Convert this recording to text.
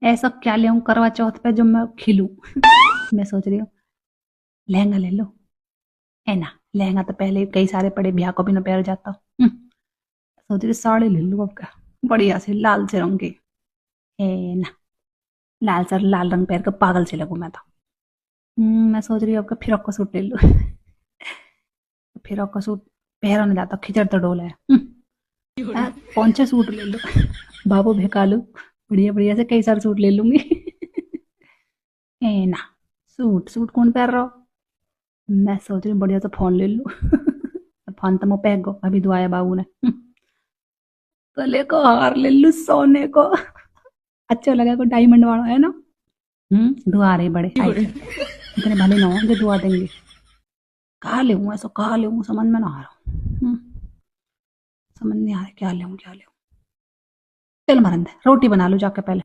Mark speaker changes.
Speaker 1: ऐसा क्या ले करवा चौथ पे जो मैं खिलूं। मैं सोच रही हूँ लहंगा ले लो। है ना, लहंगा तो पहले कई सारे पड़े, ब्याह को भी ना पहन जाता। सोच रही साड़ी ले लूं अब का, बढ़िया से लाल से रंग की। है ना, लाल सर लाल रंग पहन कर पागल से लगूं मैं तो। मैं सोच रही हूँ आपका फ्रॉक का सूट ले लूं। फ्रॉक का सूट पहरा नहीं जाता, खिचड़ तो डोल है। पौंचे सूट ले लो। बाबू भेका लूं, बढ़िया बढ़िया से कई सारे सूट ले लूंगी। है ना, सूट सूट कौन पहन रहा हो। मैं सोच रही हूँ बढ़िया से फोन ले लूं। फोन तो मैं पहन गो, अभी दुआया बाबू ने। गले को हार ले लूं सोने को। अच्छा लगा को डायमंड वाला है ना। दुआ रहे बड़े टाइट, इतने भले ना हो जो दुआ देंगे। कहा ले ऐसा कहा ले समझ में ना आ रहा। समझ नहीं आ रहा क्या ले क्या ले। चल मरंदे रोटी बना लो जाके पहले।